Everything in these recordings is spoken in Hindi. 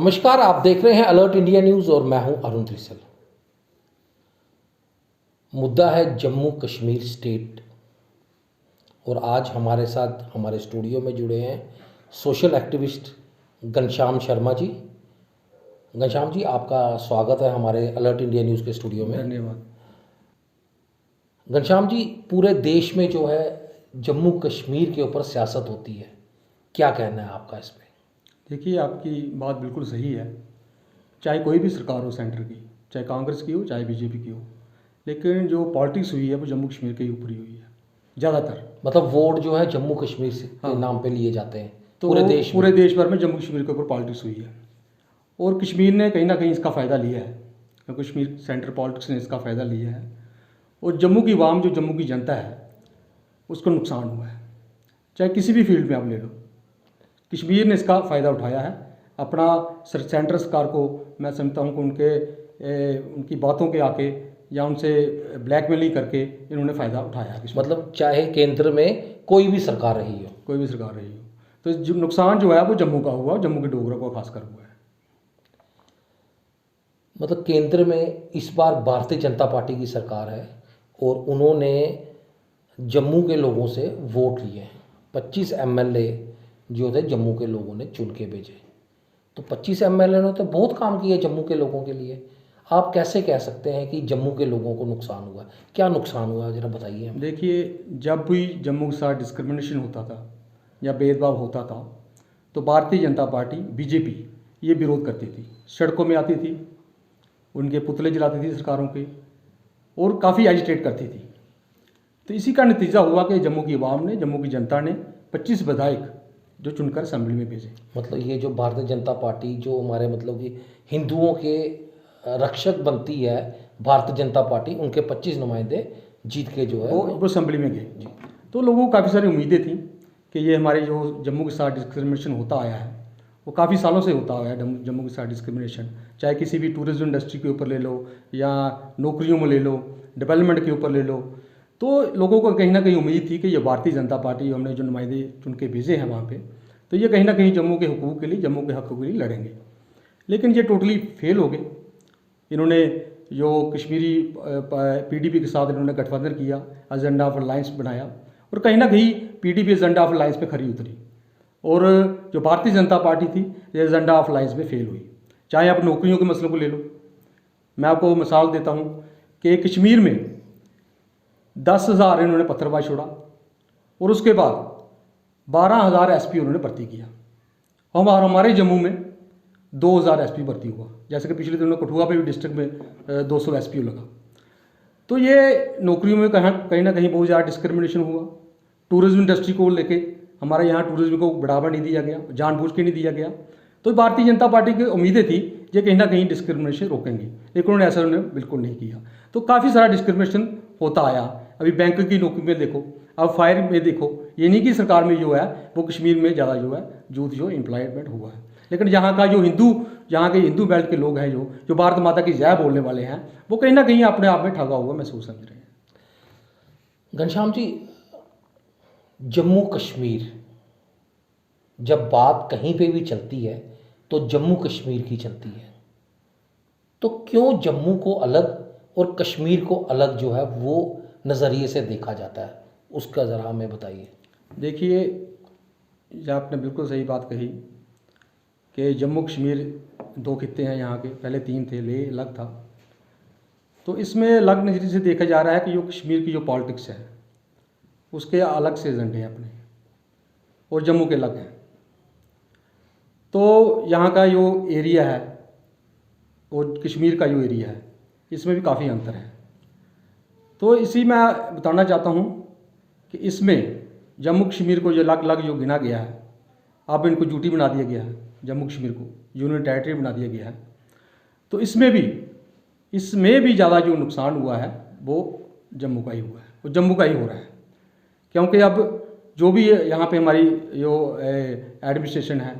नमस्कार, आप देख रहे हैं अलर्ट इंडिया न्यूज़ और मैं हूं अरुण त्रिसल। मुद्दा है जम्मू कश्मीर स्टेट और आज हमारे साथ हमारे स्टूडियो में जुड़े हैं सोशल एक्टिविस्ट घनश्याम शर्मा जी। घनश्याम जी, आपका स्वागत है हमारे अलर्ट इंडिया न्यूज़ के स्टूडियो में। धन्यवाद। घनश्याम जी, पूरे देश में जो है जम्मू कश्मीर के ऊपर सियासत होती है, क्या कहना है आपका इस पे? देखिए, आपकी बात बिल्कुल सही है। चाहे कोई भी सरकार हो सेंटर की, चाहे कांग्रेस की हो चाहे बीजेपी की हो, लेकिन जो पॉलिटिक्स हुई है वो जम्मू कश्मीर के ऊपर ही हुई है ज़्यादातर। मतलब वोट जो है जम्मू कश्मीर से के हाँ। नाम पे लिए जाते हैं तो पूरे देश भर में जम्मू कश्मीर के ऊपर पॉलिटिक्स हुई है और कश्मीर ने कहीं ना कहीं इसका फ़ायदा लिया है। तो कश्मीर सेंटर पॉलिटिक्स ने इसका फ़ायदा लिया है और जम्मू की आवाम, जो जम्मू की जनता है, उसको नुकसान हुआ है। चाहे किसी भी फील्ड में आप ले लो, कश्मीर ने इसका फ़ायदा उठाया है। अपना सेंट्रल सरकार को मैं समझता हूँ कि उनकी बातों के आके या उनसे ब्लैकमेलिंग करके इन्होंने फ़ायदा उठाया है। मतलब चाहे केंद्र में कोई भी सरकार रही हो। कोई भी सरकार रही हो, तो जो नुकसान जो है वो जम्मू का हुआ, जम्मू के डोगरा को खासकर हुआ है। मतलब केंद्र में इस बार भारतीय जनता पार्टी की सरकार है और उन्होंने जम्मू के लोगों से वोट लिए हैं। 25 एमएलए जो थे जम्मू के लोगों ने चुन के भेजे। तो 25 एमएलए ने तो बहुत काम किया जम्मू के लोगों के लिए। आप कैसे कह सकते हैं कि जम्मू के लोगों को नुकसान हुआ? क्या नुकसान हुआ, ज़रा बताइए हमें। देखिए, जब भी जम्मू के साथ डिस्क्रिमिनेशन होता था या भेदभाव होता था तो भारतीय जनता पार्टी बीजेपी ये विरोध करती थी, सड़कों में आती थी, उनके पुतले जलाती थी सरकारों के और काफ़ी एजिटेट करती थी। तो इसी का नतीजा हुआ कि जम्मू की आवाम ने, जम्मू की जनता ने 25 विधायक जो चुनकर असेंबली में भेजे। मतलब ये जो भारतीय जनता पार्टी जो हमारे मतलब कि हिंदुओं के रक्षक बनती है, भारतीय जनता पार्टी, उनके 25 नुमाइंदे जीत के जो है वो असेंबली में गए। तो लोगों को काफ़ी सारी उम्मीदें थी कि ये हमारे जो जम्मू के साथ डिस्क्रिमिनेशन होता आया है, वो काफ़ी सालों से होता आया है। जम्मू के साथ डिस्क्रिमिनेशन चाहे किसी भी टूरिज्म इंडस्ट्री के ऊपर ले लो या नौकरियों में ले लो, डेवलपमेंट के ऊपर ले लो, तो लोगों को कहीं ना कहीं उम्मीद थी कि ये भारतीय जनता पार्टी, हमने जो नुमाइंदे चुन के भेजे हैं वहाँ पे, तो ये कहीं ना कहीं जम्मू के हुकूक के लिए, जम्मू के हक़ों के लिए लड़ेंगे। लेकिन ये टोटली फेल हो गए। इन्होंने जो कश्मीरी पीडीपी के साथ इन्होंने गठबंधन किया, एजेंडा ऑफ अलायंस बनाया और कहीं ना कहीं पीडीपी एजेंडा ऑफ अलायंस पे खरी उतरी और जो भारतीय जनता पार्टी थी ये एजेंडा ऑफ अलायंस में फेल हुई। चाहे आप नौकरियों के मसलों को ले लो, मैं आपको मिसाल देता हूँ कि कश्मीर में 10,000 इन्होंने पत्थरबाज छोड़ा और उसके बाद 12,000 एसपी उन्होंने भर्ती किया। हमारे जम्मू में 2,000 एसपी भर्ती हुआ। जैसे कि पिछले दिनों कठुआ पे भी डिस्ट्रिक्ट में 200 एसपी लगा। तो ये नौकरियों में कहीं ना कहीं बहुत ज़्यादा डिस्क्रिमिनेशन हुआ। टूरिज्म इंडस्ट्री को लेके हमारे यहाँ टूरिज्म को बढ़ावा नहीं दिया गया, जानबूझ के नहीं दिया गया। तो भारतीय जनता पार्टी की उम्मीदें थी ये कहीं ना कहीं डिस्क्रिमिनेशन रोकेंगे, लेकिन उन्होंने ऐसा बिल्कुल नहीं किया। तो काफ़ी सारा डिस्क्रिमिनेशन होता आया। अभी बैंक की नौकरी में देखो, अब फायर में देखो, ये नहीं कि सरकार में जो है वो कश्मीर में ज़्यादा जो है यूथ जो एम्प्लॉयमेंट हुआ है, लेकिन यहाँ के हिंदू बेल्ट के लोग हैं जो भारत माता की जय बोलने वाले हैं, वो कहीं ना कहीं अपने आप में ठगा हुआ महसूस समझ रहे हैं। घनश्याम जी, जम्मू कश्मीर जब बात कहीं पे भी चलती है तो जम्मू कश्मीर की चलती है, तो क्यों जम्मू को अलग और कश्मीर को अलग जो है वो नज़रिए से देखा जाता है, उसका ज़रा हमें बताइए। देखिए, आपने बिल्कुल सही बात कही कि जम्मू कश्मीर 2 खित्ते हैं यहाँ के, पहले 3 थे, ले अलग था। तो इसमें अलग नज़रिए से देखा जा रहा है कि जो कश्मीर की जो पॉलिटिक्स है उसके अलग से एजेंडे हैं अपने और जम्मू के अलग हैं। तो यहाँ का जो एरिया है और कश्मीर का जो एरिया है इसमें भी काफ़ी अंतर है। तो इसी मैं बताना चाहता हूँ कि इसमें जम्मू कश्मीर को जो अलग अलग जो गिना गया है, अब इनको यूटी बना दिया गया है, जम्मू कश्मीर को यूनियन टेरिटरी बना दिया गया है। तो इसमें भी ज़्यादा जो नुकसान हुआ है वो जम्मू का ही हुआ है, वो जम्मू का ही हो रहा है। क्योंकि अब जो भी यहाँ पे हमारी जो एडमिनिस्ट्रेशन है,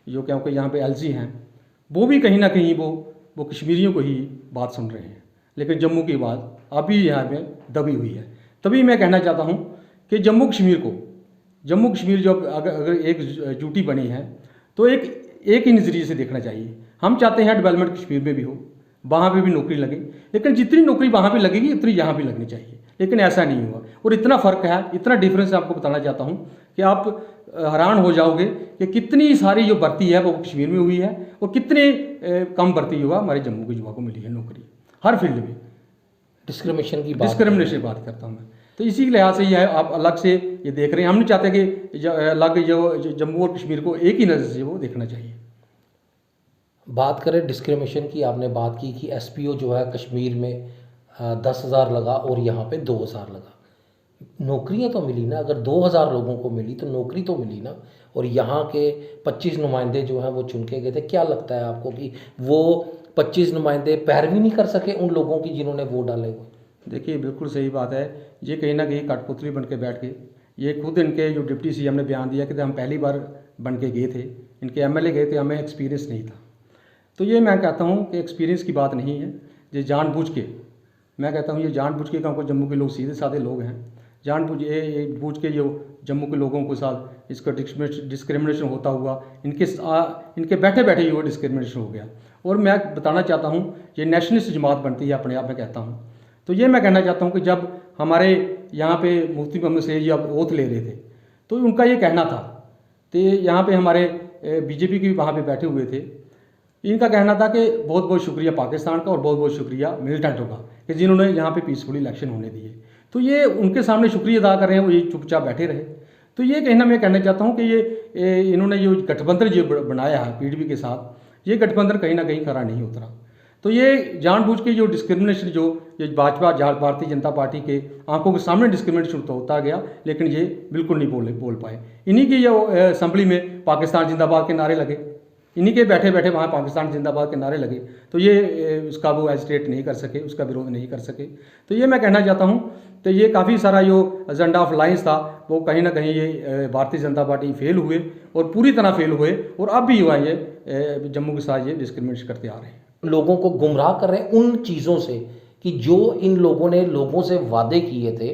जो क्योंकि यहाँ पे एलजी हैं, वो भी कहीं ना कहीं वो कश्मीरियों को ही बात सुन रहे हैं, लेकिन जम्मू की बात अभी यहाँ पे दबी हुई है। तभी मैं कहना चाहता हूँ कि जम्मू कश्मीर जो अगर एक यूटी बनी है तो एक एक ही नज़रिए से देखना चाहिए। हम चाहते हैं डेवलपमेंट कश्मीर में भी हो, वहाँ पे भी नौकरी लगे, लेकिन जितनी नौकरी वहाँ पे लगेगी उतनी यहाँ भी लगनी चाहिए, लेकिन ऐसा नहीं हुआ। और इतना फ़र्क है, इतना डिफरेंस आपको बताना चाहता हूँ कि आप हैरान हो जाओगे कि कितनी सारी जो भर्ती है वो कश्मीर में हुई है और कितने कम भर्ती हुआ हमारे जम्मू के युवा को मिली है नौकरी हर फील्ड में। डिस्क्रिमिनेशन की बात डिस्क्रिमिनेशन की बात करता हूँ मैं। तो इसी के लिहाज से ये है, आप अलग से ये देख रहे हैं। हम नहीं चाहते कि अलग जो जम्मू और कश्मीर को एक ही नज़र से वो देखना चाहिए। बात करें डिस्क्रिमिनेशन की, आपने बात की कि एसपीओ जो है कश्मीर में 10,000 लगा और यहाँ पे 2,000 लगा। नौकरियाँ तो मिली ना, अगर 2,000 लोगों को मिली तो नौकरी तो मिली ना। और यहाँ के 25 नुमाइंदे जो हैं वो चुन के गए थे। क्या लगता है आपको कि वो 25 नुमाइंदे पैरवी नहीं कर सके उन लोगों की जिन्होंने वोट डाले हुए? देखिए बिल्कुल सही बात है। ये कहीं ना कहीं कठपुतली बन के बैठ गए। ये खुद इनके जो डिप्टी सीएम ने बयान दिया कि हम पहली बार बन के गए थे, इनके एमएलए गए थे, हमें एक्सपीरियंस नहीं था। तो ये मैं कहता हूँ कि एक्सपीरियंस की बात नहीं है, ये जानबूझ के, मैं कहता हूँ ये जानबूझ के, क्योंकि जम्मू के लोग सीधे साधे लोग हैं, जानबूझ के जो जम्मू के लोगों के साथ इसका डिस्क्रिमिनेशन होता हुआ इनके बैठे बैठे ही वो डिस्क्रिमिनेशन हो गया। और मैं बताना चाहता हूँ ये नेशनलिस्ट जमात बनती है अपने आप में कहता हूँ। तो ये मैं कहना चाहता हूँ कि जब हमारे यहाँ पे मुफ्ती मोहम्मद सैयद जब ओथ ले रहे थे तो उनका ये कहना था, तो यहाँ पे हमारे बीजेपी के भी वहाँ पे बैठे हुए थे, इनका कहना था कि बहुत बहुत शुक्रिया पाकिस्तान का और बहुत बहुत शुक्रिया मिलिटेंटों का कि जिन्होंने यहाँ पे पीसफुली इलेक्शन होने दिए। तो ये उनके सामने शुक्रिया अदा कर रहे हैं, वो ये चुपचाप बैठे रहे। तो ये कहना मैं कहना चाहता हूँ कि ये इन्होंने जो गठबंधन जो बनाया है पीडीपी के साथ, ये गठबंधन कहीं ना कहीं खरा नहीं उतरा। तो ये जानबूझ के जो डिस्क्रिमिनेशन जो ये भाजपा भारतीय जनता पार्टी के आंखों के सामने डिस्क्रिमिनेशन तो होता गया, लेकिन ये बिल्कुल नहीं बोल पाए। इन्हीं की जो असम्बली में पाकिस्तान जिंदाबाद के नारे लगे, इन्हीं के बैठे बैठे वहाँ पाकिस्तान जिंदाबाद के नारे लगे, तो ये उसका वो एजिटेट नहीं कर सके, उसका विरोध नहीं कर सके। तो ये मैं कहना चाहता हूँ, तो ये काफ़ी सारा जो एजेंडा ऑफ लाइंस था वो कहीं ना कहीं ये भारतीय जनता पार्टी फेल हुए और पूरी तरह फेल हुए, और अब भी हुआ ये जम्मू के साथ ये डिस्क्रिमिनेट करते आ रहे हैं। लोगों को गुमराह कर रहे हैं उन चीज़ों से कि जो इन लोगों ने लोगों से वादे किए थे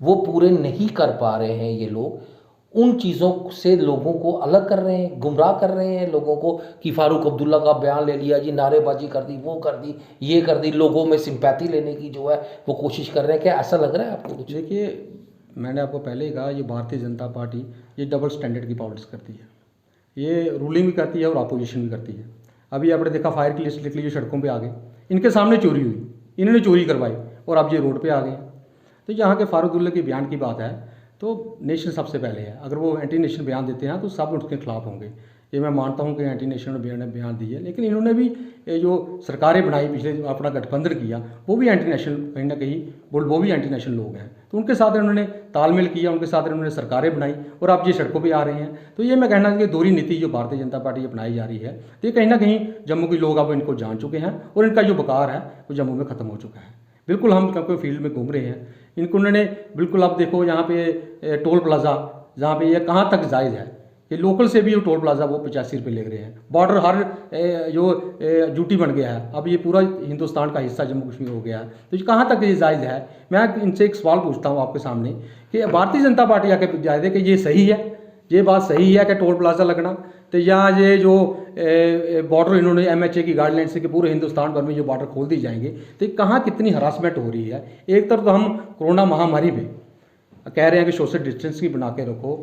वो पूरे नहीं कर पा रहे हैं। ये लोग उन चीज़ों से लोगों को अलग कर रहे हैं, गुमराह कर रहे हैं लोगों को कि फारूक अब्दुल्ला का बयान ले लिया जी, नारेबाजी कर दी, वो कर दी, ये कर दी, लोगों में सिंपैथी लेने की जो है वो कोशिश कर रहे हैं। क्या ऐसा लग रहा है आपको कुछ? देखिए मैंने आपको पहले ही कहा, ये भारतीय जनता पार्टी ये डबल स्टैंडर्ड की पॉलिटिक्स करती है। ये रूलिंग भी करती है और अपोजिशन भी करती है। अभी आपने देखा फायर की लिस्ट लिख लीजिए, सड़कों पे आ गए, इनके सामने चोरी हुई, इन्होंने चोरी करवाई और अब ये रोड पे आ गए। तो यहाँ के फारूक अब्दुल्ला के बयान की बात है तो नेशन सबसे पहले है। अगर वो एंटी नेशन बयान देते हैं तो सब उनके खिलाफ होंगे, ये मैं मानता हूँ कि एंटी नेशन बयान दिए, लेकिन इन्होंने भी जो सरकारें बनाई, पिछले अपना गठबंधन किया, वो भी एंटी नेशनल कहीं ना कहीं वो भी एंटी नेशनल लोग हैं। तो उनके साथ इन्होंने तालमेल किया, उनके साथ इन्होंने सरकारें बनाई और अब ये सड़कों पे आ रहे हैं। तो ये मैं कहना कि दोहरी नीति जो भारतीय जनता पार्टी अपनाई जा रही है, तो ये कहीं ना कहीं जम्मू के लोग अब इनको जान चुके हैं और इनका जो बकार है वो जम्मू में ख़त्म हो चुका है। बिल्कुल हम क्योंकि फील्ड में घूम रहे हैं, इनको उन्होंने बिल्कुल, अब देखो यहाँ पे टोल प्लाज़ा जहाँ पे ये कहाँ तक जायज़ है कि लोकल से भी वो टोल प्लाज़ा वो 85 रुपये ले रहे हैं। बॉर्डर हर जो ड्यूटी बन गया है, अब ये पूरा हिंदुस्तान का हिस्सा जम्मू कश्मीर हो गया है। तो ये कहाँ तक ये जायज़ है? मैं इनसे एक सवाल पूछता हूँ आपके सामने कि भारतीय जनता पार्टी आके जायज़ है कि ये सही है, ये बात सही है कि टोल प्लाज़ा लगना, तो या ये जो बॉर्डर इन्होंने MHA की गाइडलाइन से कि पूरे हिंदुस्तान भर में जो बॉर्डर खोल दी जाएंगे, तो कहाँ कितनी हरासमेंट हो रही है। एक तरफ तो हम कोरोना महामारी में कह रहे हैं कि सोशल डिस्टेंस की बना के रखो,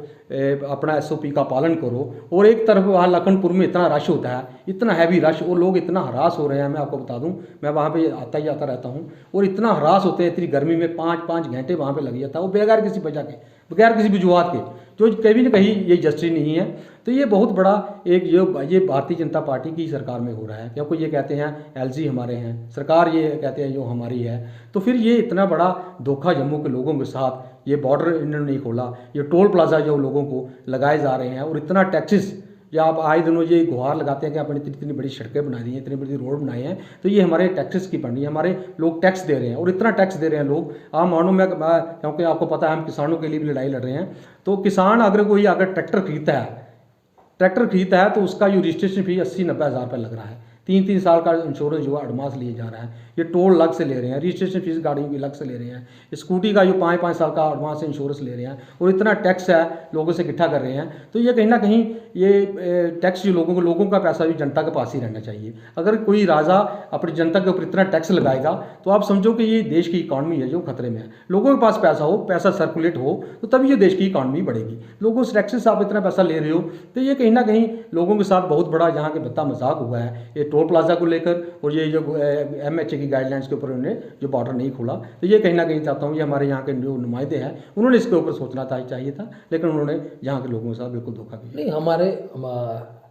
अपना SOP का पालन करो, और एक तरफ वहाँ लखनपुर में इतना रश होता है, इतना हैवी रश, और लोग इतना हरास हो रहे हैं। मैं आपको बता दूं, मैं वहाँ पे आता ही जाता रहता हूँ, और इतना हरास होते हैं, इतनी गर्मी में 5-5 घंटे वहाँ पे लग जाता है, वो बगैर किसी वजह के, बगैर किसी वजूहत के, जो कहीं ना कहीं ये जस्टिस नहीं है। तो ये बहुत बड़ा एक ये भारतीय जनता पार्टी की सरकार में हो रहा है, क्योंकि ये कहते हैं LG हमारे हैं, सरकार ये कहते हैं जो हमारी है। तो फिर ये इतना बड़ा धोखा जम्मू के लोगों के साथ, ये बॉर्डर इन्होंने नहीं खोला, ये टोल प्लाजा जो लोगों को लगाए जा रहे हैं, और इतना टैक्सेस, या आप आए दिनों ये गुहार लगाते हैं कि आपने इतनी बड़ी सड़कें बना दी हैं, इतनी बड़ी रोड बनाए हैं, तो ये हमारे टैक्सेस की बनी है, हमारे लोग टैक्स दे रहे हैं, और इतना टैक्स दे रहे हैं लोग। आप मानो मैं क्योंकि आपको पता है हम किसानों के लिए भी लड़ाई लड़ रहे हैं, तो किसान अगर ट्रैक्टर खरीदता है तो उसका जो रजिस्ट्रेशन फी 80-90 हज़ार रुपये लग रहा है। 3 साल का इंश्योरेंस जो है एडवांस लिए जा रहा है। ये टोल अलग से ले रहे हैं, रजिस्ट्रेशन फीस गाड़ियों की अलग से ले रहे हैं, स्कूटी का जो 5-5 साल का एडवांस इंश्योरेंस ले रहे हैं, और इतना टैक्स है लोगों से इकट्ठा कर रहे हैं। तो ये कहीं ना कहीं ये टैक्स जो लोगों का पैसा भी जनता के पास ही रहना चाहिए। अगर कोई राजा अपनी जनता के ऊपर इतना टैक्स लगाएगा तो आप समझो कि ये देश की इकॉनमी है जो खतरे में है। लोगों के पास पैसा हो, पैसा सर्कुलेट हो, तो तभी ये देश की इकॉनमी बढ़ेगी। लोगों से टैक्स से आप इतना पैसा ले रहे हो, तो ये कहीं ना कहीं लोगों के साथ बहुत बड़ा यहाँ के बत्ता मजाक हुआ है ये टोल प्लाजा को लेकर, और ये जो MHA की गाइडलाइंस के ऊपर उन्होंने जो बॉर्डर नहीं खोला। तो ये कहीं ना कहीं चाहता हूँ ये हमारे यहाँ के जो नुमाइंदे हैं उन्होंने इसके ऊपर सोचना चाहिए था, लेकिन उन्होंने यहाँ के लोगों के साथ बिल्कुल धोखा किया। नहीं, हमारे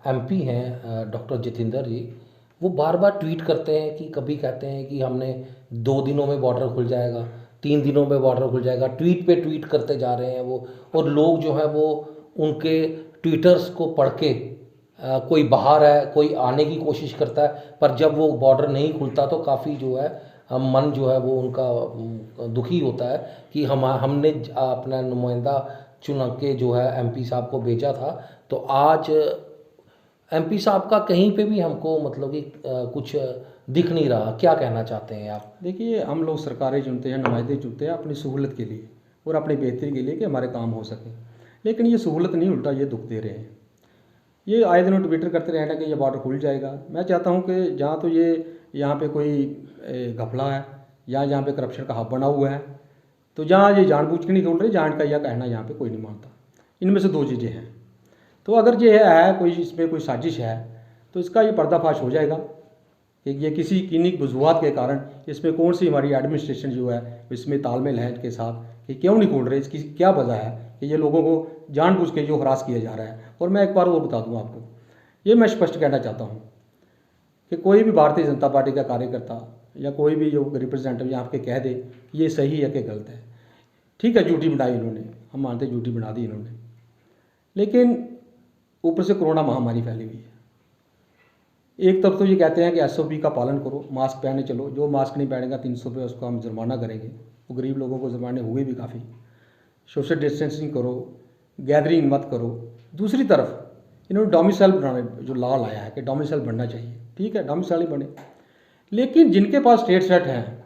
MP हैं डॉक्टर जितेंद्र जी, वो बार बार ट्वीट करते हैं कि कभी कहते हैं कि हमने 2 दिनों में बॉर्डर खुल जाएगा, 3 दिनों में बॉर्डर खुल जाएगा, ट्वीट पे ट्वीट करते जा रहे हैं वो। और लोग जो है वो उनके ट्वीटर्स को पढ़ के कोई बाहर है, कोई आने की कोशिश करता है, पर जब वो बॉर्डर नहीं खुलता तो काफ़ी जो है मन जो है वो उनका दुखी होता है कि हमने अपना नुमाइंदा चुन के जो है MP साहब को भेजा था। तो आज MP साहब का कहीं पे भी हमको मतलब कि कुछ दिख नहीं रहा। क्या कहना चाहते हैं आप? देखिए, हम लोग सरकारें चुनते हैं, नुमाइंदे चुनते हैं अपनी सहूलत के लिए और अपनी बेहतरी के लिए कि हमारे काम हो सके, लेकिन ये सहूलत नहीं, उल्टा ये दुख दे रहे हैं। ये आए दिन ट्विटर करते रहना कि ये बॉर्डर खुल जाएगा। मैं चाहता हूँ कि जहाँ तो ये यहाँ पे कोई घपला है या जहाँ पे करप्शन का हब बना हुआ है, तो जहाँ ये जानबूझ के नहीं खोल रहे, जान का यह कहना यहाँ पे कोई नहीं मानता। इनमें से 2 चीज़ें हैं। तो अगर ये है कोई इसमें कोई साजिश है तो इसका ये पर्दाफाश हो जाएगा कि ये किसी किन्हीं वजूहत के कारण इसमें कौन सी हमारी एडमिनिस्ट्रेशन जो है इसमें तालमेल है इनके साथ कि क्यों नहीं खोल रहे, इसकी क्या वजह है कि ये लोगों को जानबूझ के जो हरास किया जा रहा है। और मैं एक बार और बता दूँ आपको, ये मैं स्पष्ट कहना चाहता हूँ कि कोई भी भारतीय जनता पार्टी का कार्यकर्ता या कोई भी जो रिप्रेजेंटेटिव यहाँ आपके कह दे कि ये सही है कि गलत है, ठीक है, ड्यूटी बनाई इन्होंने, हम मानते ड्यूटी बना दी इन्होंने, लेकिन ऊपर से कोरोना महामारी फैली हुई है। एक तरफ तो ये कहते हैं कि SOP का पालन करो, मास्क पहने चलो, जो मास्क नहीं पहनेगा 300 रुपये उसको हम जुर्माना करेंगे। वो गरीब लोगों को जुर्माने हुए भी काफ़ी। सोशल डिस्टेंसिंग करो, गैदरिंग मत करो। दूसरी तरफ इन्होंने डोमिसाइल बनाने जो लॉ लाया है कि डोमिसाइल बनना चाहिए, ठीक है, डोमिसाइल ही बने, लेकिन जिनके पास स्टेट सेट हैं,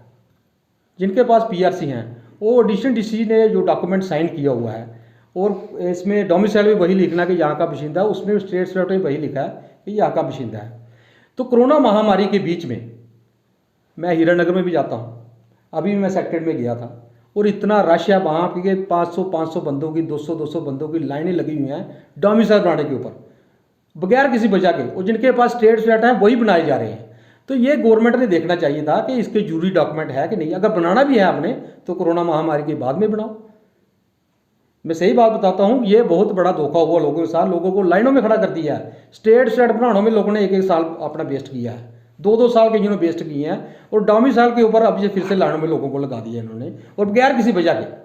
जिनके पास PRC हैं, वो एडिशनल DC ने जो डॉक्यूमेंट साइन किया हुआ है और इसमें डोमिसाइल भी वही लिखना कि यहाँ का बाशिंदा, उसमें स्टेट सेट में वही लिखा है कि यहाँ का बाशिंदा है। तो कोरोना महामारी के बीच में मैं हीरानगर में भी जाता हूँ, अभी मैं सेक्टर में गया था और इतना रश है वहाँ के 500 बंदों की, 200 बंदों की लाइनें लगी हुई हैं डोमिसाइल बनाने के ऊपर बगैर किसी वजह के, और जिनके पास स्टेट सेट हैं वही बनाए जा रहे हैं। तो ये गवर्नमेंट ने देखना चाहिए था कि इसके जरूरी डॉक्यूमेंट है कि नहीं। अगर बनाना भी है आपने तो कोरोना महामारी के बाद में बनाओ। मैं सही बात बताता हूँ, ये बहुत बड़ा धोखा हुआ लोगों के साथ। लोगों को लाइनों में खड़ा कर दिया है। स्टेट सेट बनाने में लोगों ने 1-1 साल अपना वेस्ट किया है, 2-2 साल के जिन्होंने वेस्ट किए हैं, और डोमिसाइल के ऊपर अब ये फिर से लाइनों में लोगों को लगा दिया इन्होंने, और बगैर किसी वजह के।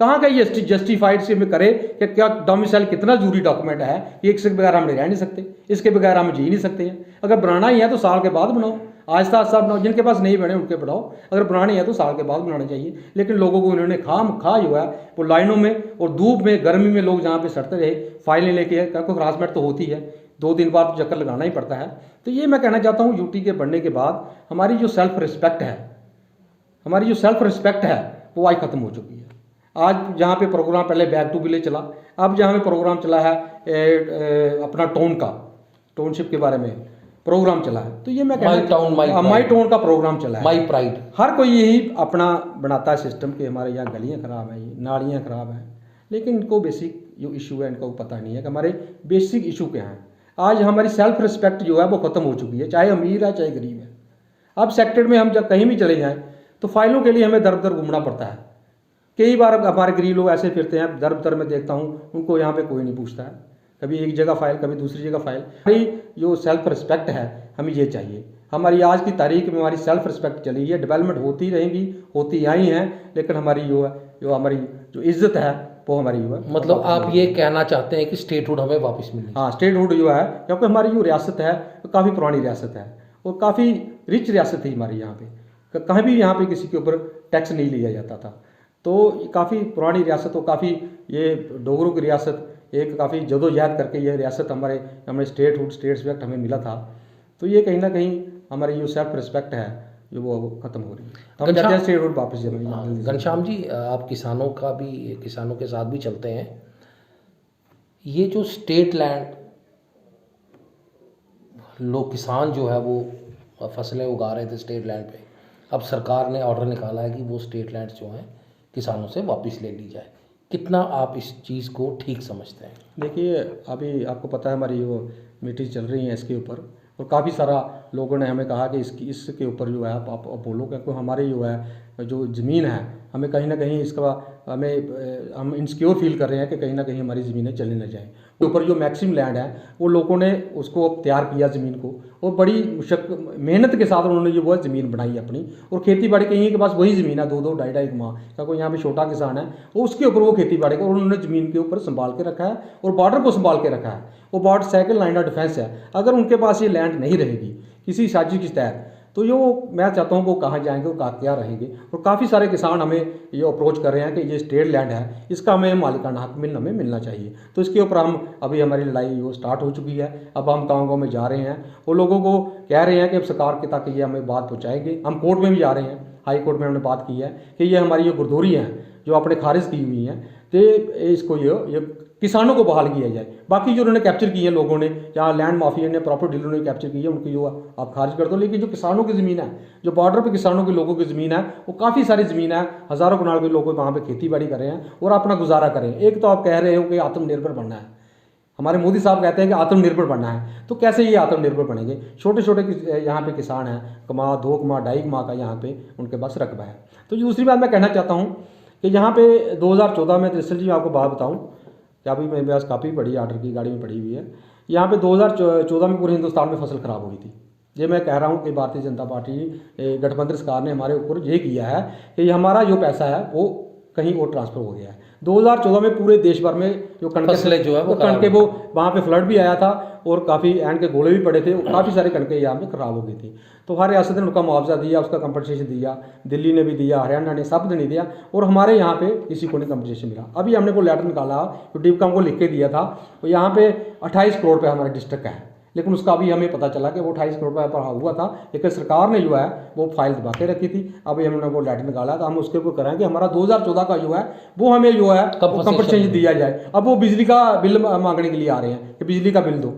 कहाँ का ये जस्टिफाइड से हमें करे कि क्या डोमिसाइल कितना जरूरी डॉक्यूमेंट है कि इसके बगैर हम रह नहीं सकते, इसके बगैर हम जी नहीं सकते हैं। अगर बनाना ही है तो साल के बाद बनाओ, आहिस्ता आहिस्ता बनाओ। जिनके पास नहीं बने उनके बनाओ, अगर बनाने हैं तो साल के बाद बनाना चाहिए। लेकिन लोगों को इन्होंने खा जो है वो लाइनों में और धूप में गर्मी में लोग जहाँ पे सड़ते रहे फाइलें लेके, क्योंकि हरासमेंट तो होती है, 2 दिन बाद तो चक्कर लगाना ही पड़ता है। तो ये मैं कहना चाहता हूँ, यूटी के बढ़ने के बाद हमारी जो सेल्फ रिस्पेक्ट है वो आज ख़त्म हो चुकी है। आज जहाँ पे प्रोग्राम पहले बैक टू विलेज चला, अब जहाँ पे प्रोग्राम चला है अपना टाउनशिप के बारे में प्रोग्राम चला है। तो ये मैं माई टाउन का प्रोग्राम चला है, माई प्राइड। हर कोई यही अपना बनाता है सिस्टम कि हमारे यहाँ गलियाँ ख़राब हैं, नालियाँ ख़राब हैं, लेकिन इनको बेसिक जो इशू है इनको पता नहीं है कि हमारे बेसिक इशू क्या हैं। आज हमारी सेल्फ रिस्पेक्ट जो है वो ख़त्म हो चुकी है, चाहे अमीर है चाहे गरीब है। अब सेक्टर में हम जब कहीं भी चले जाएँ तो फाइलों के लिए हमें दर दर घूमना पड़ता है। कई बार हमारे गरीब लोग ऐसे फिरते हैं, दर दर में देखता हूँ उनको यहाँ पे कोई नहीं पूछता है, कभी एक जगह फाइल कभी दूसरी जगह फाइल। हमारी जो सेल्फ रिस्पेक्ट है हमें ये चाहिए। हमारी आज की तारीख में हमारी सेल्फ रिस्पेक्ट चली है, डेवलपमेंट होती रहेंगी, होती आई हैं, लेकिन हमारी हमारी जो इज्जत है वो हमारी मतलब आप ये कहना चाहते हैं कि स्टेटहुड हमें वापस मिले? हाँ, स्टेटहुड जो है, क्योंकि हमारी जो रियासत है वो काफ़ी पुरानी रियासत है और काफ़ी रिच रियासत थी हमारी। यहाँ पे कहीं भी यहाँ पे किसी के ऊपर टैक्स नहीं लिया जाता था। तो काफ़ी पुरानी रियासत हो, काफ़ी ये डोगरों की रियासत, एक काफ़ी जदोजहद करके ये रियासत हमने स्टेट रिस्पेक्ट हमें मिला था। तो ये कहीं ना कहीं हमारी जो सेल्फ रिस्पेक्ट है जो वो ख़त्म हो रही है। हम घनश्याम- चाहते हैं स्टेट रोड वापस जल्दी जल्दी से। घनश्याम जी, आप किसानों के साथ भी चलते हैं। ये जो स्टेट लैंड, लोग किसान जो है वो फसलें उगा रहे थे स्टेट लैंड पे, अब सरकार ने ऑर्डर निकाला है कि वो स्टेट लैंड जो हैं किसानों से वापस ले ली जाए। कितना आप इस चीज़ को ठीक समझते हैं? देखिए, अभी आपको पता है हमारी वो मीटिंग चल रही है इसके ऊपर, और काफ़ी सारा लोगों ने हमें कहा कि इसके ऊपर जो है आप बोलो, क्योंकि हमारी जो है जो ज़मीन है हमें कहीं ना कहीं इसका हम इनसिक्योर फील कर रहे हैं कि कहीं ना कहीं हमारी ज़मीनें चली ना जाएँ। ऊपर जो मैक्सिमम लैंड है वो लोगों ने उसको अब तैयार किया ज़मीन को, और बड़ी मेहनत के साथ उन्होंने जो वो ज़मीन बनाई अपनी, और खेती बाड़ी कहीं के पास वही ज़मीन है 2-2 ढाई-ढाई कमा का, कोई यहाँ पे छोटा किसान है वो उसके ऊपर वो खेती बाड़ी को उन्होंने ज़मीन के ऊपर संभाल के रखा है और बॉर्डर को संभाल के रखा है। वो border second line of defence है। अगर उनके पास ये लैंड नहीं रहेगी किसी साजिश के तहत, तो ये वो मैं चाहता हूँ वो कहाँ जाएंगे, वो क्या रहेंगे। और काफ़ी सारे किसान हमें ये अप्रोच कर रहे हैं कि ये स्टेट लैंड है, इसका हमें मालिकाना हक हमें मिलना चाहिए। तो इसके ऊपर हम अभी हमारी लड़ाई वो स्टार्ट हो चुकी है। अब हम गाँव में जा रहे हैं, वो लोगों को कह रहे हैं कि अब सरकार के तक ये हमें बात पहुँचाएंगे। हम कोर्ट में भी जा रहे हैं, हाई कोर्ट में हमने बात की है कि ये हमारी जो गुरदौरी हैं जो आपने खारिज की हुई हैं, तो इसको ये किसानों को बहाल किया जाए। बाकी जो उन्होंने कैप्चर की है लोगों ने, जहाँ लैंड माफिया ने, प्रॉपर डीलर ने कैप्चर की है, उनकी जो आप खारिज कर दो। लेकिन जो किसानों की ज़मीन है, जो बॉर्डर पे किसानों के लोगों की ज़मीन है, वो काफ़ी सारी ज़मीन है, हज़ारों कनाल के लोग वहाँ पे खेती बाड़ी कर रहे हैं और अपना गुजारा करें। एक तो आप कह रहे हो कि आत्मनिर्भर बनना है, हमारे मोदी साहब कहते हैं कि आत्मनिर्भर बनना है, तो कैसे ये आत्मनिर्भर बनेंगे? छोटे छोटे यहाँ पे किसान हैं, कमा 2 कमा 2.5 कमा का यहाँ पे उनके पास रकबा है। तो दूसरी बात मैं कहना चाहता हूँ कि यहाँ पे 2014 में दरअसल जी आपको बात बताऊँ कि अभी मेरे पास काफ़ी बड़ी आर्डर की गाड़ी में पड़ी हुई है। यहाँ पे 2014 में पूरे हिंदुस्तान में फसल खराब हुई थी। ये मैं कह रहा हूँ कि भारतीय जनता पार्टी गठबंधन सरकार ने हमारे ऊपर ये किया है कि हमारा जो पैसा है वो कहीं और ट्रांसफ़र हो गया है। 2014 में पूरे देश भर में जो फसलें जो है वो कणकें, वो वहाँ पे फ्लड भी आया था और काफ़ी एंड के गोले भी पड़े थे, काफ़ी सारे कणकें यहाँ पे खराब हो गई थी। तो हर रियासत ने उनका मुआवजा दिया, उसका कंपनसेशन दिया, दिल्ली ने भी दिया, हरियाणा ने, सब ने दिया, और हमारे यहाँ पे किसी को नहीं कंपनसेशन मिला। अभी हमने वो लेटर निकाला तो डिपकॉम को लिख के दिया था, तो यहाँ पे 28 करोड़ रुपये हमारे डिस्ट्रिक्ट है, लेकिन उसका अभी हमें पता चला कि वो 28 करोड़ रुपये पर हुआ था, लेकिन सरकार ने जो है वो फाइल दबा के रखी थी। अभी हमने वो लेटर निकाला, तो हम उसके ऊपर करें कि हमारा 2014 का जो है वो हमें जो है कंपनसेशन दिया जाए। अब वो बिजली का बिल मांगने के लिए आ रहे हैं कि बिजली का बिल दो,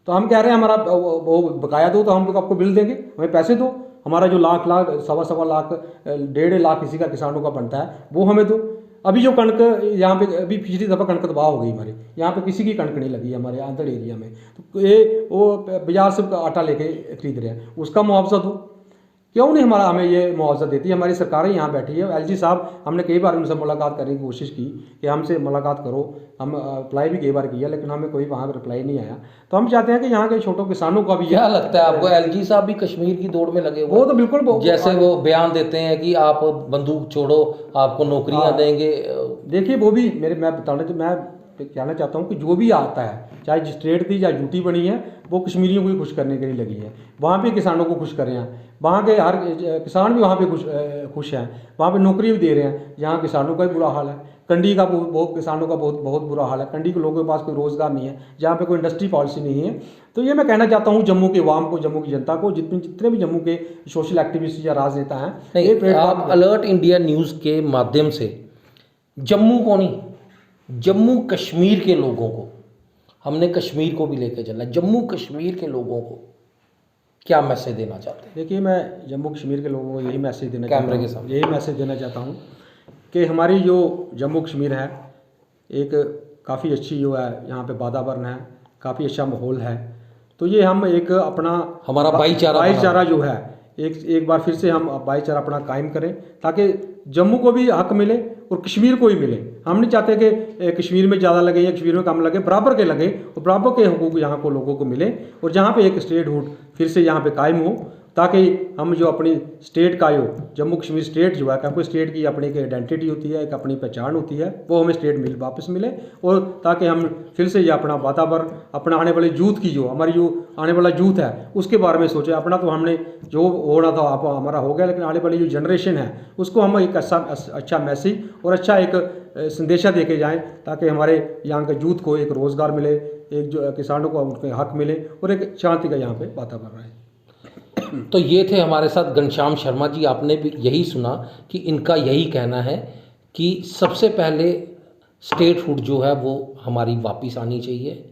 तो हम कह रहे हैं हमारा वो बकाया दो, तो हम आपको बिल देंगे, हमें पैसे दो। हमारा जो लाख सवा लाख 1.5 लाख किसी का किसानों का बनता है वो हमें दो। अभी जो कणक यहाँ पे, अभी पिछली दफ़ा कणक तबाह हो गई हमारे यहाँ पे, किसी की कणक नहीं लगी हमारे आंध्र एरिया में, तो ये वो बाजार से आटा लेके खरीद रहे हैं, उसका मुआवजा दो। क्यों नहीं हमें ये मुआवजा देती है? हमारी सरकारें यहाँ बैठी है। एलजी साहब, हमने कई बार उनसे मुलाकात करने की कोशिश की कि हमसे मुलाकात करो, हम अप्लाई भी कई बार किया, लेकिन हमें कोई वहाँ पर रिप्लाई नहीं आया। तो हम चाहते हैं कि यहाँ के छोटों किसानों का भी, क्या लगता है आपको, एलजी साहब भी कश्मीर की दौड़ में लगे हुए? वो तो बिल्कुल, जैसे वो बयान देते हैं कि आप बंदूक छोड़ो, आपको नौकरियां देंगे। देखिए वो भी मैं कहना चाहता हूँ कि जो भी आता है, चाहे स्टेट थी चाहे यूटी बनी है, वो कश्मीरियों को ही खुश करने के लिए लगी है। वहाँ पे किसानों को खुश कर रहे हैं, वहाँ के हर किसान भी वहाँ पे खुश हैं, वहाँ पे नौकरी भी दे रहे हैं। यहाँ किसानों का भी बुरा हाल है, कंडी का बहुत किसानों का बहुत बुरा हाल है। कंडी के लोगों के पास कोई रोज़गार नहीं है, जहाँ पे कोई इंडस्ट्री पॉलिसी नहीं है। तो ये मैं कहना चाहता हूँ जम्मू के अवाम को, जम्मू की जनता को, जितने भी जम्मू के सोशल एक्टिविस्ट या राजनेता हैं, आप अलर्ट इंडिया न्यूज़ के माध्यम से जम्मू को नहीं, जम्मू कश्मीर के लोगों को, हमने कश्मीर को भी लेकर चलना, जम्मू कश्मीर के लोगों को क्या मैसेज देना चाहते हैं? देखिए, मैं जम्मू कश्मीर के लोगों को यही मैसेज देना चाहता हूँ, कैमरे के सामने यही मैसेज देना चाहता हूँ कि हमारी जो जम्मू कश्मीर है, एक काफ़ी अच्छी जो है यहाँ पे वातावरण है, काफ़ी अच्छा माहौल है। तो ये हम एक अपना हमारा भाईचारा जो है, एक बार फिर से हम भाईचारा अपना कायम करें, ताकि जम्मू को भी हक मिले और कश्मीर को ही मिले। हम नहीं चाहते कि कश्मीर में ज़्यादा लगे या कश्मीर में कम लगे, बराबर के लगे और बराबर के हुकूक यहाँ को लोगों को मिले, और जहाँ पे एक स्टेटहुड फिर से यहाँ पे कायम हो, ताकि हम जो अपनी स्टेट का जो जम्मू कश्मीर स्टेट जो है, क्योंकि स्टेट की अपनी एक आइडेंटिटी होती है, एक अपनी पहचान होती है, वो हमें स्टेट वापस मिले, और ताकि हम फिर से ये अपना वातावरण, अपना आने वाले यूथ की, जो हमारी जो आने वाला यूथ है उसके बारे में सोचे। अपना तो हमने जो होना था आप हमारा हो गया, लेकिन आने वाली जो जनरेशन है उसको हम एक अच्छा मैसेज और अच्छा एक संदेशा दे के जाएँ, ताकि हमारे यहाँ के यूथ को एक रोज़गार मिले, एक जो किसानों को उनके हक मिले और एक शांति का यहाँ पे वातावरण रहे। तो ये थे हमारे साथ घनश्याम शर्मा जी। आपने भी यही सुना कि इनका यही कहना है कि सबसे पहले स्टेटहुड जो है वो हमारी वापस आनी चाहिए,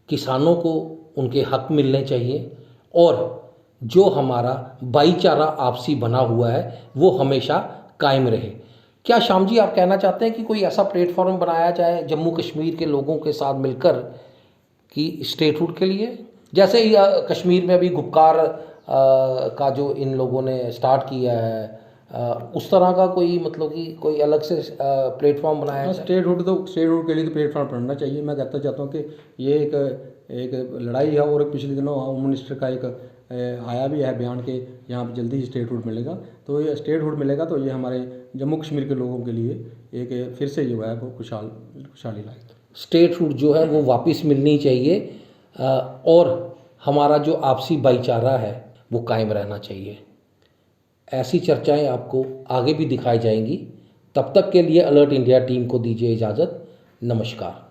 किसानों को उनके हक मिलने चाहिए और जो हमारा भाईचारा आपसी बना हुआ है वो हमेशा कायम रहे। क्या श्याम जी आप कहना चाहते हैं कि कोई ऐसा प्लेटफॉर्म बनाया जाए जम्मू कश्मीर के लोगों के साथ मिलकर कि स्टेटहुड के लिए, जैसे ही कश्मीर में अभी गुपकार का जो इन लोगों ने स्टार्ट किया है, उस तरह का कोई मतलब कि कोई अलग से प्लेटफॉर्म बनाया जाए? स्टेटहुड के लिए तो प्लेटफॉर्म बनना चाहिए। मैं कहता चाहता हूँ कि ये एक लड़ाई है और पिछले दिनों होम मिनिस्टर का एक आया भी है बयान के यहाँ पे जल्दी ही स्टेटहुड मिलेगा। तो ये स्टेटहुड मिलेगा तो ये हमारे जम्मू कश्मीर के लोगों के लिए एक फिर से जो है वो खुशहाली लाएगा। स्टेटहुड जो है वो वापस मिलनी चाहिए और हमारा जो आपसी भाईचारा है वो कायम रहना चाहिए। ऐसी चर्चाएं आपको आगे भी दिखाई जाएंगी। तब तक के लिए अलर्ट इंडिया टीम को दीजिए इजाज़त। नमस्कार।